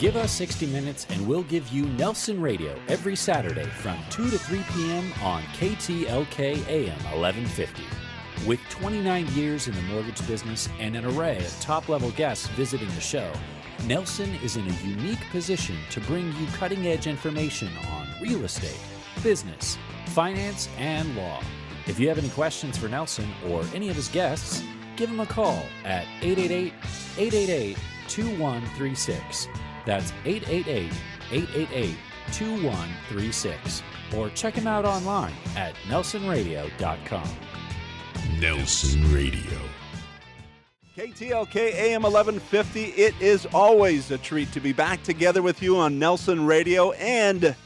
Give us 60 minutes and we'll give you Nelson Radio every Saturday from 2 to 3 p.m. on KTLK AM 1150. With 29 years in the mortgage business and an array of top-level guests visiting the show, Nelson is in a unique position to bring you cutting-edge information on real estate, business, finance, and law. If you have any questions for Nelson or any of his guests, give him a call at 888-888-2136. That's 888-888-2136. Or check him out online at nelsonradio.com. Nelson Radio. KTLK AM 1150. It is always a treat to be back together with you on Nelson Radio and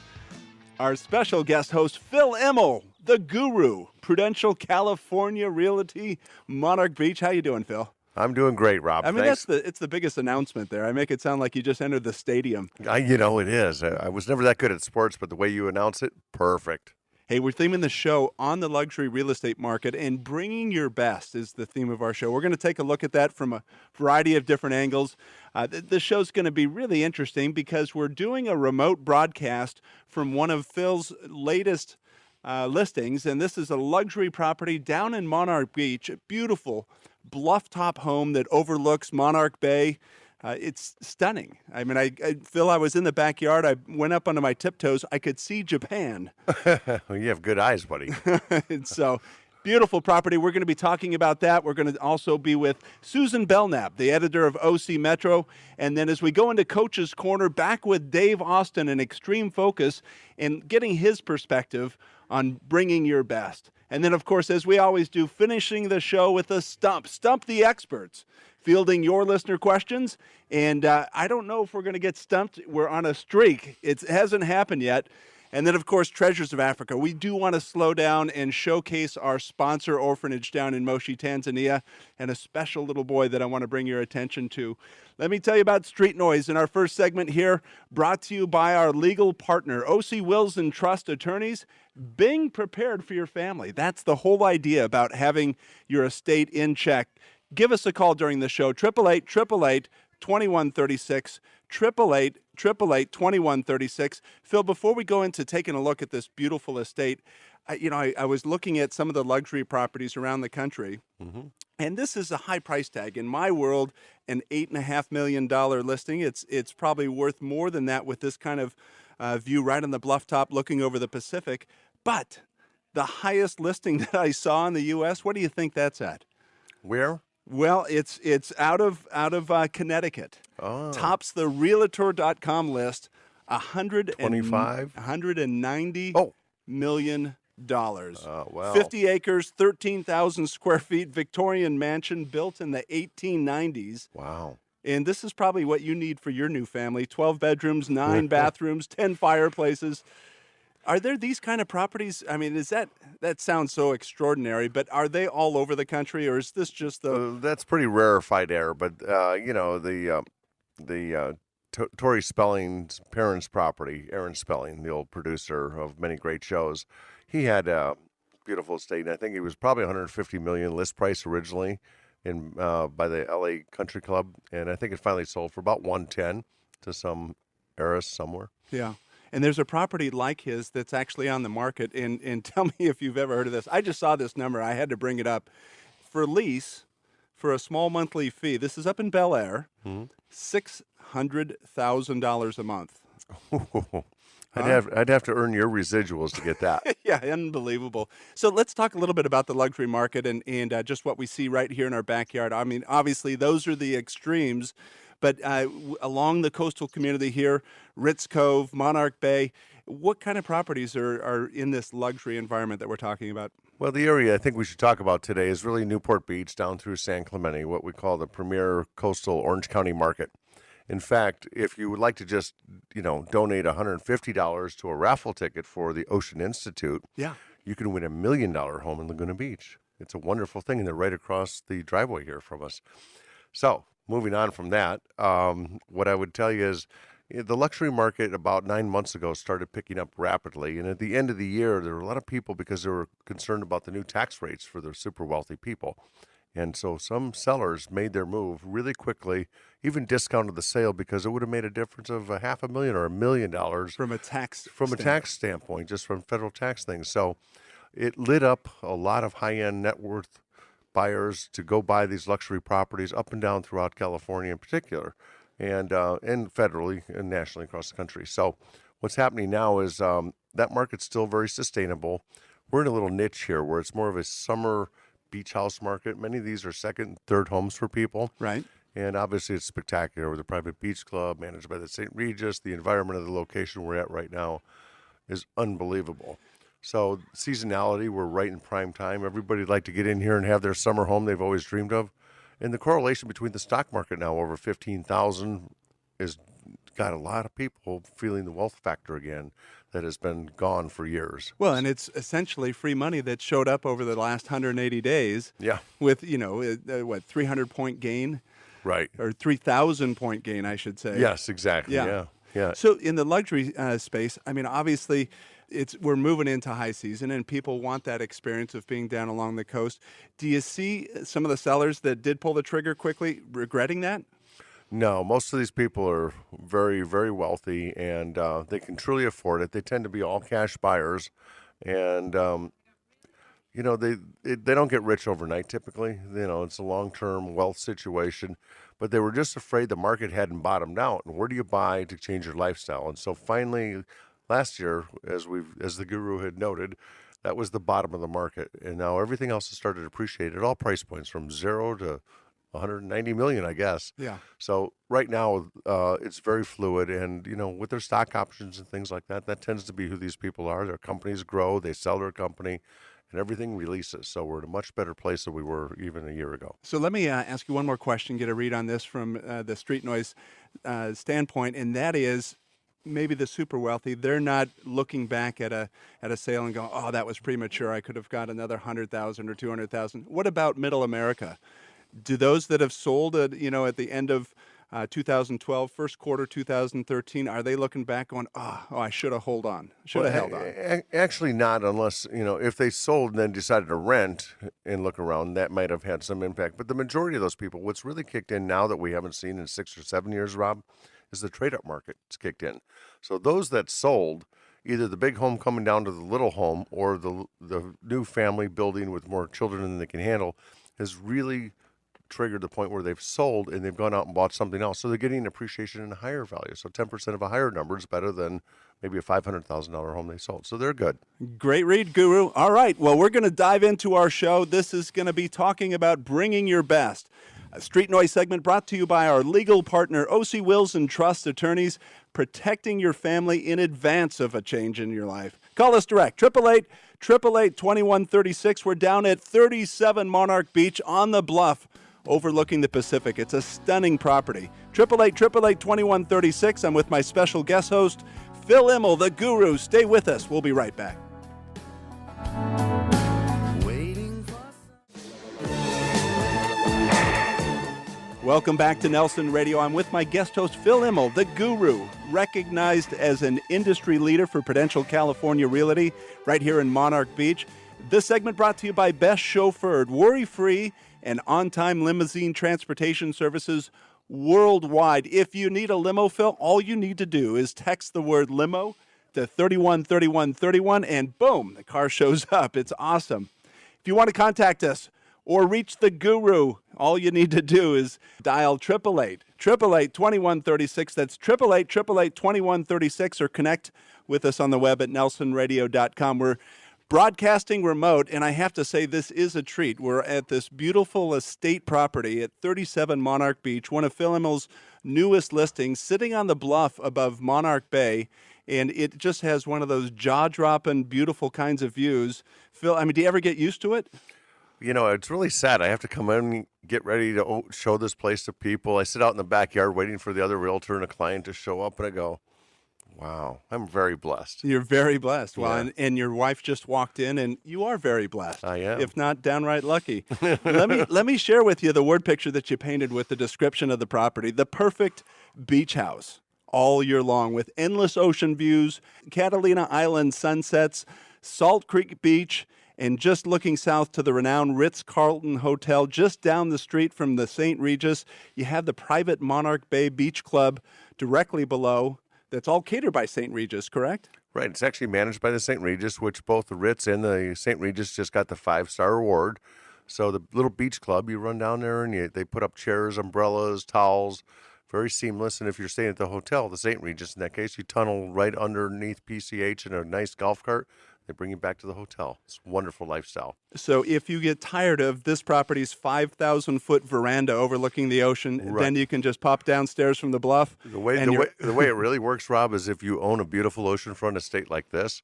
our special guest host, Phil Immel, the guru, Prudential California Realty, Monarch Beach. How you doing, Phil? I'm doing great, Rob. I mean, Thanks. it's the biggest announcement there. I make it sound like you just entered the stadium. It is. I was never that good at sports, but the way you announce it, perfect. Hey, we're theming the show on the luxury real estate market, and bringing your best is the theme of our show. We're going to take a look at that from a variety of different angles. The show's going to be really interesting because we're doing a remote broadcast from one of Phil's latest listings, and this is a luxury property down in Monarch Beach, a beautiful bluff-top home that overlooks Monarch Bay. It's stunning. I mean, Phil, I was in the backyard. I went up onto my tiptoes. I could see Japan. Well, you have good eyes, buddy. And so, beautiful property. We're going to be talking about that. We're going to also be with Susan Belknap, the editor of OC Metro. And then as we go into Coach's Corner, back with Dave Austin in Extreme Focus and getting his perspective on bringing your best. And then, of course, as we always do, finishing the show with a stump. Stump the experts. Fielding your listener questions. And I don't know if we're going to get stumped. We're on a streak. It hasn't happened yet. And then, of course, Treasures of Africa. We do want to slow down and showcase our sponsor orphanage down in Moshi, Tanzania, and a special little boy that I want to bring your attention to. Let me tell you about Street Noise in our first segment here, brought to you by our legal partner, OC Wills and Trust Attorneys. Being prepared for your family. That's the whole idea about having your estate in check. Give us a call during the show, 888-888-2136, 888-888-2136. Phil, before we go into taking a look at this beautiful estate, I was looking at some of the luxury properties around the country, and this is a high price tag. In my world, an $8.5 million listing. It's probably worth more than that with this kind of view right on the bluff top looking over the Pacific. But the highest listing that I saw in the U.S., what do you think that's at? Where? Well, it's out of Connecticut. Oh. Tops the Realtor.com list, $190 million. Wow. 50 acres, 13,000 square feet, Victorian mansion built in the 1890s. Wow. And this is probably what you need for your new family. 12 bedrooms, 9 bathrooms, 10 fireplaces. Are there these kind of properties? I mean, that sounds so extraordinary, but are they all over the country, or is this just the... that's pretty rarefied air, but, Tori Spelling's parents' property, Aaron Spelling, the old producer of many great shows, he had a beautiful estate, and I think it was probably $150 million list price originally by the LA Country Club, and I think it finally sold for about $110 to some heiress somewhere. Yeah. And there's a property like his that's actually on the market. And tell me if you've ever heard of this. I just saw this number. I had to bring it up. For lease, for a small monthly fee, this is up in Bel Air, $600,000 a month. I'd have to earn your residuals to get that. Yeah, unbelievable. So let's talk a little bit about the luxury market and just what we see right here in our backyard. I mean, obviously, those are the extremes. But along the coastal community here, Ritz Cove, Monarch Bay, what kind of properties are in this luxury environment that we're talking about? Well, the area I think we should talk about today is really Newport Beach down through San Clemente, what we call the premier coastal Orange County market. In fact, if you would like to just, donate $150 to a raffle ticket for the Ocean Institute, you can win $1 million home in Laguna Beach. It's a wonderful thing, and they're right across the driveway here from us. So, moving on from that, what I would tell you is the luxury market about 9 months ago started picking up rapidly. And at the end of the year, there were a lot of people because they were concerned about the new tax rates for the super wealthy people. And so some sellers made their move really quickly, even discounted the sale because it would have made a difference of $500,000 or $1 million From a tax standpoint, just from federal tax things. So it lit up a lot of high-end net worth buyers to go buy these luxury properties up and down throughout California in particular, and federally and nationally across the country. So what's happening now is that market's still very sustainable. We're in a little niche here where it's more of a summer beach house market. Many of these are second and third homes for people. Right. And obviously it's spectacular with a private beach club managed by the St. Regis. The environment of the location we're at right now is unbelievable. So seasonality, we're right in prime time. Everybody'd like to get in here and have their summer home they've always dreamed of. And the correlation between the stock market now over 15,000 is got a lot of people feeling the wealth factor again that has been gone for years. Well, and it's essentially free money that showed up over the last 180 days. Yeah. With, 300-point gain? Right. Or 3,000-point gain, I should say. Yes, exactly. Yeah. So in the luxury space, I mean, obviously, we're moving into high season, and people want that experience of being down along the coast. Do you see some of the sellers that did pull the trigger quickly regretting that? No, most of these people are very, very wealthy, and they can truly afford it. They tend to be all cash buyers, and they don't get rich overnight. Typically, it's a long-term wealth situation, but they were just afraid the market hadn't bottomed out. And where do you buy to change your lifestyle? And so finally, last year, as the guru had noted, that was the bottom of the market, and now everything else has started to appreciate at all price points, from 0 to 190 million, I guess. Yeah. So right now, it's very fluid, and with their stock options and things like that, that tends to be who these people are. Their companies grow, they sell their company, and everything releases. So we're in a much better place than we were even a year ago. So let me ask you one more question, get a read on this from the street noise standpoint, and that is, maybe the super wealthy, they're not looking back at a sale and going, oh, that was premature, I could have got another 100,000 or 200,000. What about middle America? Do those that have sold at the end of 2012, first quarter 2013, are they looking back going, I should have held on? Actually not, unless, if they sold and then decided to rent and look around, that might have had some impact. But the majority of those people, what's really kicked in now that we haven't seen in 6 or 7 years, Rob, is the trade-up market's kicked in. So those that sold, either the big home coming down to the little home or the new family building with more children than they can handle, has really triggered the point where they've sold and they've gone out and bought something else. So they're getting an appreciation in a higher value. So 10% of a higher number is better than maybe a $500,000 home they sold. So they're good. Great read, Guru. All right. Well, we're going to dive into our show. This is going to be talking about bringing your best. A Street Noise segment brought to you by our legal partner, O.C. Wills and Trust Attorneys, protecting your family in advance of a change in your life. Call us direct, 888-888-2136. We're down at 37 Monarch Beach on the bluff, overlooking the Pacific. It's a stunning property. 888-888-2136. I'm with my special guest host, Phil Immel, the Guru. Stay with us. We'll be right back. Welcome back to Nelson Radio. I'm with my guest host, Phil Immel, the Guru, recognized as an industry leader for Prudential California Realty right here in Monarch Beach. This segment brought to you by Best Chauffeured, worry-free and on-time limousine transportation services worldwide. If you need a limo, Phil, all you need to do is text the word limo to 313131, and boom, the car shows up. It's awesome. If you want to contact us or reach the Guru, all you need to do is dial 888-888-2136. That's 888-888-2136, or connect with us on the web at nelsonradio.com. We're broadcasting remote, and I have to say this is a treat. We're at this beautiful estate property at 37 Monarch Beach, one of Phil Immel's newest listings, sitting on the bluff above Monarch Bay, and it just has one of those jaw-dropping, beautiful kinds of views. Phil, do you ever get used to it? It's really sad. I have to come in and get ready to show this place to people. I sit out in the backyard waiting for the other realtor and a client to show up, and I go, wow, I'm very blessed. You're very blessed. Yeah. Well, and your wife just walked in, and you are very blessed. I am. If not downright lucky. Let me share with you the word picture that you painted with the description of the property. The perfect beach house all year long with endless ocean views, Catalina Island sunsets, Salt Creek Beach, And just looking south to the renowned Ritz-Carlton Hotel, just down the street from the St. Regis, you have the private Monarch Bay Beach Club directly below. That's all catered by St. Regis, correct? Right. It's actually managed by the St. Regis, which both the Ritz and the St. Regis just got the 5-star award. So the little beach club, you run down there and they put up chairs, umbrellas, towels, very seamless. And if you're staying at the hotel, the St. Regis in that case, you tunnel right underneath PCH in a nice golf cart. They bring you back to the hotel. It's a wonderful lifestyle. So if you get tired of this property's 5,000-foot veranda overlooking the ocean, then you can just pop downstairs from the bluff. The way it really works, Rob, is if you own a beautiful oceanfront estate like this,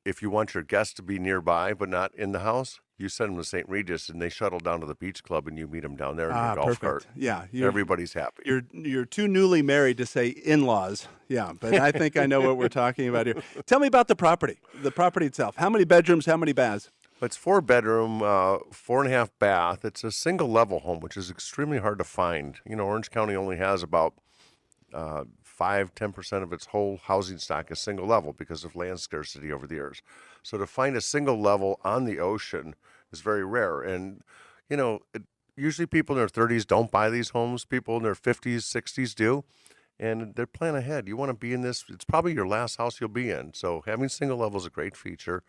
if you want your guests to be nearby but not in the house, you send them to St. Regis and they shuttle down to the beach club and you meet them down there in your golf cart. Yeah, everybody's happy. You're too newly married to say in-laws. Yeah, but I think I know what we're talking about here. Tell me about the property itself. How many bedrooms? How many baths? It's 4-bedroom, 4.5 bath. It's a single level home, which is extremely hard to find. You know, Orange County only has about 5-10% of its whole housing stock is single level because of land scarcity over the years. So to find a single level on the ocean is very rare. And, you know, usually people in their 30s don't buy these homes. People in their 50s, 60s do. And they're planning ahead. You want to be in this. It's probably your last house you'll be in. So having single level is a great feature.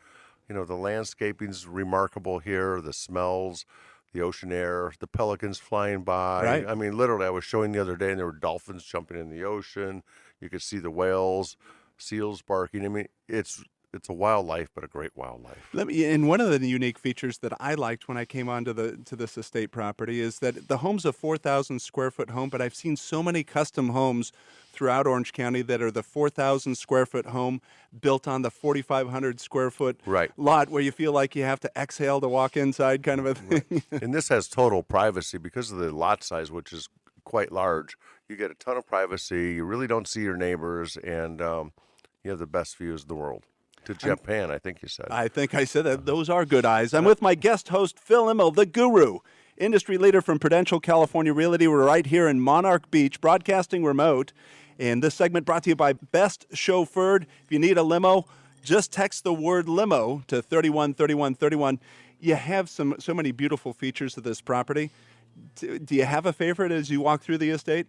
You know, the landscaping's remarkable here. The smells, the ocean air, the pelicans flying by. Right. I mean, literally, I was showing the other day, and there were dolphins jumping in the ocean. You could see the whales, seals barking. I mean, it's a wildlife, but a great wildlife. And one of the unique features that I liked when I came onto this estate property is that the home's a 4,000 square foot home, but I've seen so many custom homes throughout Orange County that are the 4,000 square foot home built on the 4,500 square foot lot where you feel like you have to exhale to walk inside, kind of a thing. Right. And this has total privacy because of the lot size, which is quite large. You get a ton of privacy. You really don't see your neighbors, and you have the best views in the world. To Japan, I think you said. I think I said that. Those are good eyes. I'm with my guest host, Phil Immel, the guru, industry leader from Prudential California Realty. We're right here in Monarch Beach, broadcasting remote. And this segment brought to you by Best Chauffeured. If you need a limo, just text the word limo to 313131. You have so many beautiful features of this property. Do you have a favorite as you walk through the estate?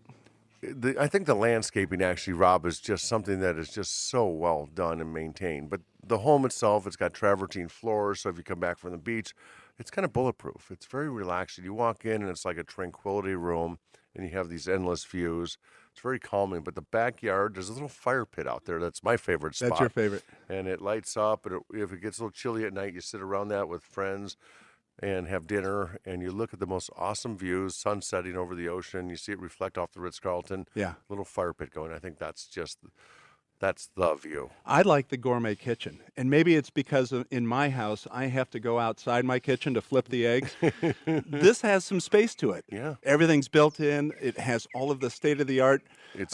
I think the landscaping actually, Rob, is just something that is just so well done and maintained. But the home itself, it's got travertine floors, so if you come back from the beach, it's kind of bulletproof. It's very relaxing. You walk in and it's like a tranquility room, and you have these endless views. It's very calming. But the backyard, there's a little fire pit out there. That's my favorite spot. That's your favorite. And it lights up, and if it gets a little chilly at night, you sit around that with friends and have dinner, and you look at the most awesome views, sun setting over the ocean. You see it reflect off the Ritz-Carlton. Yeah. Little fire pit going. I think that's the view. I like the gourmet kitchen, and maybe it's because in my house, I have to go outside my kitchen to flip the eggs. This has some space to it. Yeah. Everything's built in. It has all of the state-of-the-art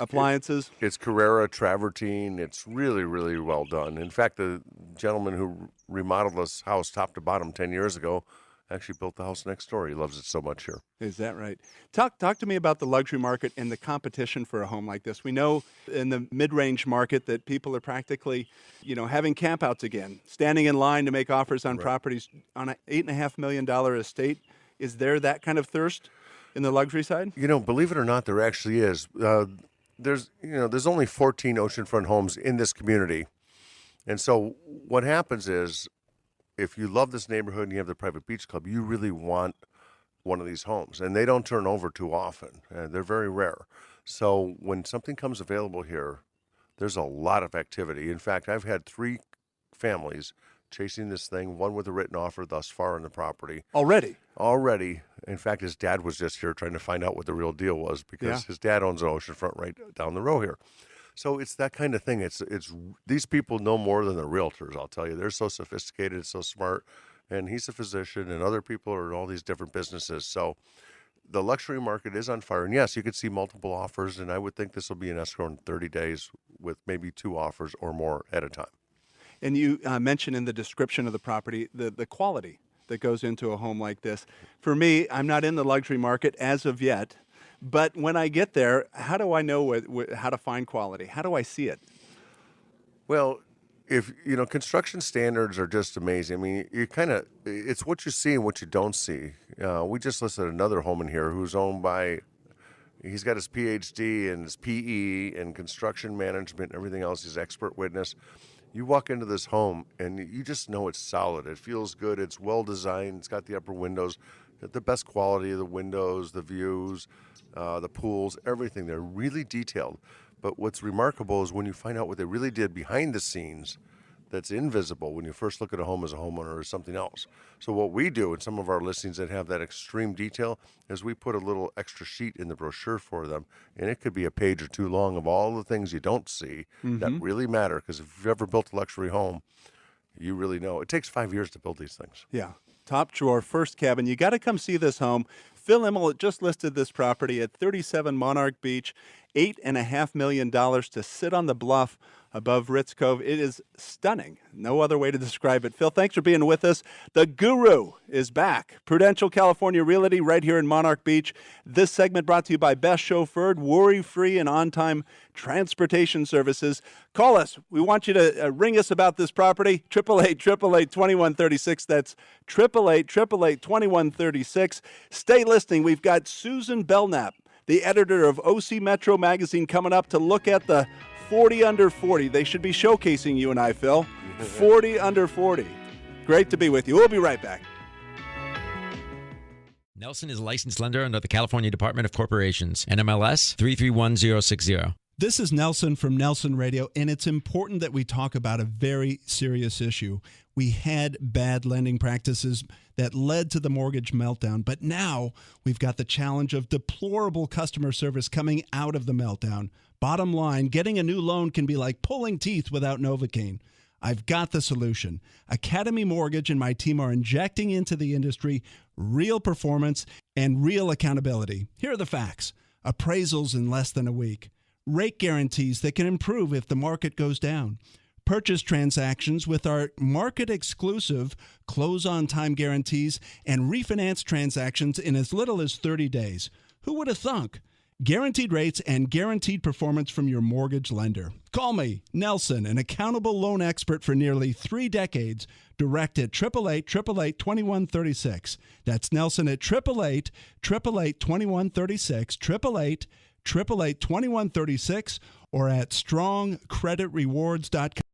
appliances. It's Carrera travertine. It's really, really well done. In fact, the gentleman who remodeled this house top to bottom 10 years ago actually built the house next door. He loves it so much here. Is that right? Talk to me about the luxury market and the competition for a home like this. We know in the mid-range market that people are practically, having campouts again, standing in line to make offers on properties on an $8.5 million estate. Is there that kind of thirst in the luxury side? Believe it or not, there actually is. There's only 14 oceanfront homes in this community. And so what happens is, if you love this neighborhood and you have the private beach club, you really want one of these homes. And they don't turn over too often. They're very rare. So when something comes available here, there's a lot of activity. In fact, I've had 3 families chasing this thing, one with a written offer thus far on the property. Already. In fact, his dad was just here trying to find out what the real deal was because his dad owns an oceanfront right down the road here. So it's that kind of thing. It's these people know more than the realtors, I'll tell you. They're so sophisticated, so smart. And he's a physician, and other people are in all these different businesses. So the luxury market is on fire. And yes, you could see multiple offers, and I would think this will be an escrow in 30 days with maybe 2 offers or more at a time. And you mentioned in the description of the property the quality that goes into a home like this. For me, I'm not in the luxury market as of yet. But when I get there, how do I know how to find quality? How do I see it? Well, if construction standards are just amazing. I mean, it's what you see and what you don't see. We just listed another home in here who's owned by. He's got his PhD and his PE and construction management and everything else. He's expert witness. You walk into this home and you just know it's solid. It feels good. It's well designed. It's got the upper windows, the best quality of the windows, the views, the pools, everything. They're really detailed. But what's remarkable is when you find out what they really did behind the scenes that's invisible when you first look at a home as a homeowner or something else. So what we do in some of our listings that have that extreme detail is we put a little extra sheet in the brochure for them, and it could be a page or two long of all the things you don't see that really matter, because if you've ever built a luxury home, you really know. It takes 5 years to build these things. Yeah. Top drawer, first cabin. You got to come see this home. Phil Immel just listed this property at 37 Monarch Beach, $8.5 million to sit on the bluff above Ritz Cove. It is stunning. No other way to describe it. Phil, thanks for being with us. The Guru is back. Prudential California Realty right here in Monarch Beach. This segment brought to you by Best Chauffeured, worry-free and on-time transportation services. Call us. We want you to ring us about this property. 888-888-2136. That's 888-888-2136. Stay listening. We've got Susan Belknap, the editor of OC Metro magazine, coming up to look at the 40 under 40. They should be showcasing you and I, Phil. 40 under 40. Great to be with you. We'll be right back. Nelson is a licensed lender under the California Department of Corporations, NMLS 331060. This is Nelson from Nelson Radio, and it's important that we talk about a very serious issue. We had bad lending practices that led to the mortgage meltdown, but now we've got the challenge of deplorable customer service coming out of the meltdown. Bottom line, getting a new loan can be like pulling teeth without Novocaine. I've got the solution. Academy Mortgage and my team are injecting into the industry real performance and real accountability. Here are the facts. Appraisals in less than a week. Rate guarantees that can improve if the market goes down. Purchase transactions with our market-exclusive close-on-time guarantees and refinance transactions in as little as 30 days. Who would have thunk? Guaranteed rates and guaranteed performance from your mortgage lender. Call me, Nelson, an accountable loan expert for nearly 3 decades, direct at 888-888-2136. That's Nelson at 888-888-2136, 888-888-2136, or at strongcreditrewards.com.